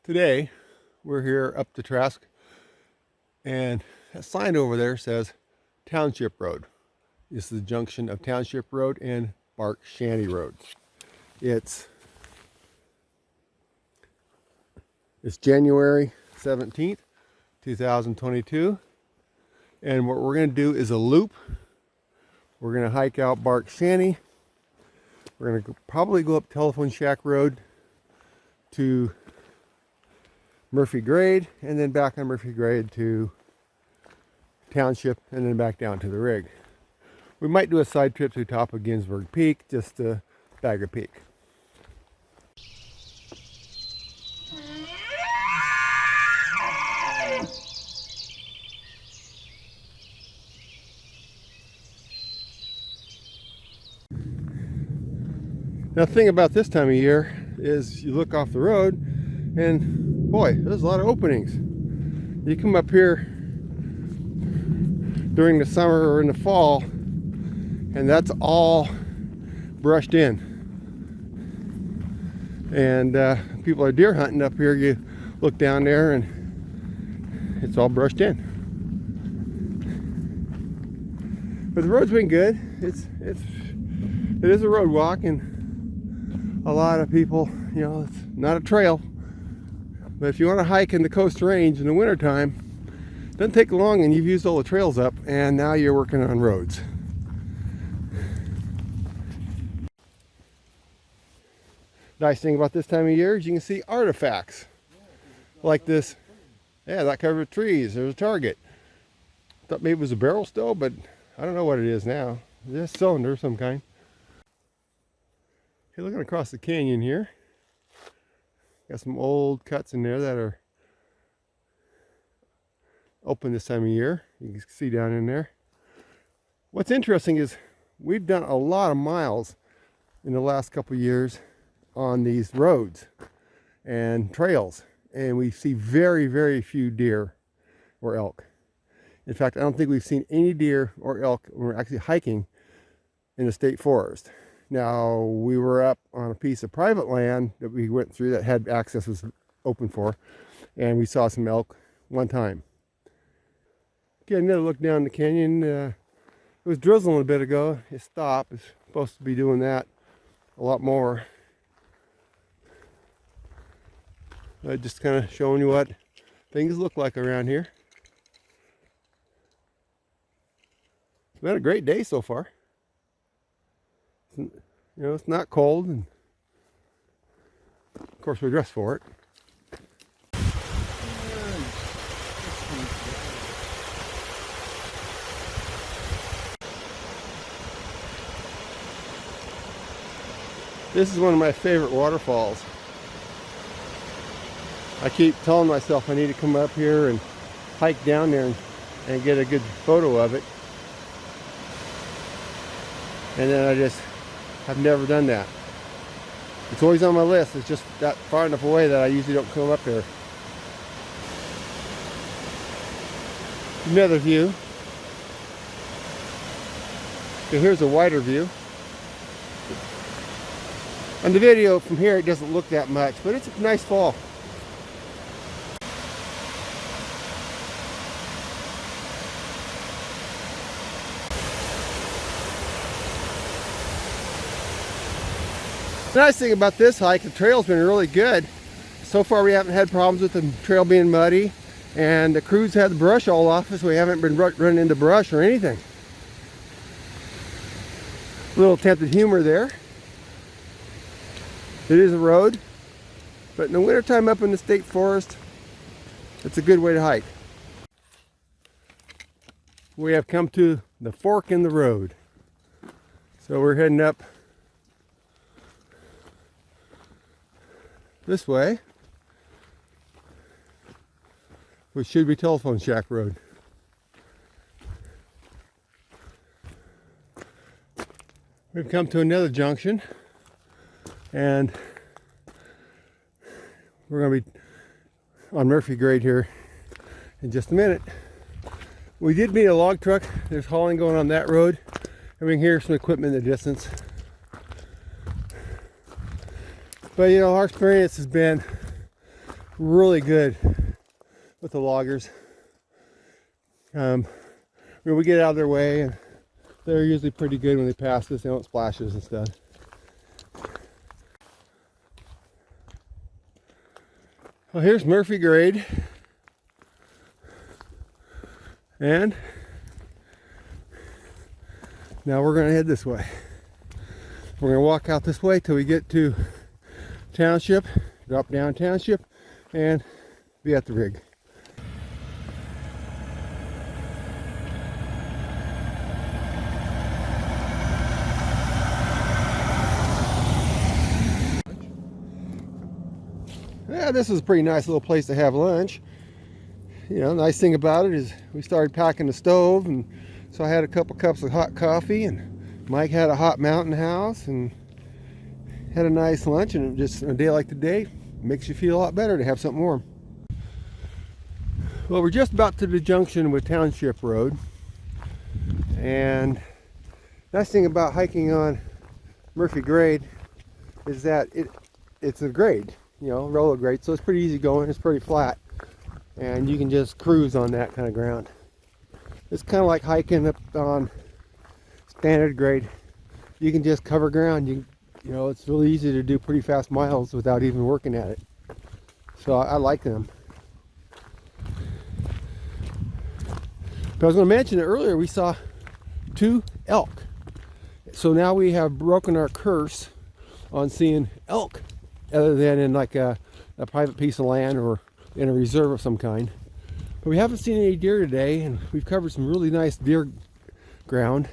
Today, we're here up the Trask, and that sign over there says Township Road. This is the junction of Township Road and Bark Shanty Road. It's January 17th, 2022, and what we're going to do is a loop. We're going to hike out Bark Shanty. We're going to probably go up Telephone Shack Road to Muphhy Grade, and then back on Muphhy Grade to Township, and then back down to the rig. We might do a side trip to the top of Ginsburg Peak just to bag a peak. Now, the thing about this time of year is you look off the road and boy, there's a lot of openings. You come up here during the summer or in the fall and that's all brushed in. And people are deer hunting up here. You look down there and it's all brushed in. But the road's been good. It is a road walk, and a lot of people, you know, it's not a trail, but if you want to hike in the Coast Range in the wintertime, it doesn't take long and you've used all the trails up and now you're working on roads. Nice thing about this time of year is you can see artifacts like this. Yeah, that covered with trees. There's a target. Thought maybe it was a barrel still, but I don't know what it is now. It's a cylinder of some kind. Okay, looking across the canyon here, got some old cuts in there that are open this time of year. You can see down in there. What's interesting is we've done a lot of miles in the last couple of years on these roads and trails, and we see very, very few deer or elk. In fact, I don't think we've seen any deer or elk when we're actually hiking in the state forest. Now, we were up on a piece of private land that we went through that had access was open for, and we saw some elk one time. Okay, another look down the canyon. It was drizzling a bit ago. It stopped. It's supposed to be doing that a lot more. Just kind of showing you what things look like around here. It's been a great day so far. You know, it's not cold, and of course we dress for it. This is one of my favorite waterfalls. I keep telling myself I need to come up here and hike down there and get a good photo of it. And then I've never done that. It's always on my list. It's just that far enough away that I usually don't come up here. Another view. Okay, here's a wider view. On the video from here it doesn't look that much, but it's a nice fall. The nice thing about this hike, the trail's been really good. So far we haven't had problems with the trail being muddy, and the crews had the brush all off us, so we haven't been running into brush or anything. A little attempted humor there. It is a road, but in the wintertime up in the state forest, it's a good way to hike. We have come to the fork in the road. So we're heading up this way, which should be Telephone Shack Road. We've come to another junction, and we're going to be on Muphhy Grade here in just a minute. We did meet a log truck. There's hauling going on that road, and we can hear some equipment in the distance. But you know, our experience has been really good with the loggers. When we get out of their way, and they're usually pretty good when they pass us. They don't splash us and stuff. Well, here's Muphhy grade, and now we're going to head this way. We're going to walk out this way till we get to Township, drop down Township, and be at the rig. Yeah, this is a pretty nice little place to have lunch. You know, nice thing about it is we started packing the stove, and so I had a couple cups of hot coffee, and Mike had a hot mountain house, and had a nice lunch. And just on a day like today, makes you feel a lot better to have something warm. Well, we're just about to the junction with Township Road, and nice thing about hiking on Muphhy grade is that it's a grade, you know, roller grade, so it's pretty easy going. It's pretty flat, and you can just cruise on that kind of ground. It's kind of like hiking up on standard grade. You can just cover ground. You know, it's really easy to do pretty fast miles without even working at it. So I like them. But I was going to mention that earlier we saw 2 elk. So now we have broken our curse on seeing elk, other than in like a private piece of land or in a reserve of some kind. But we haven't seen any deer today, and we've covered some really nice deer ground.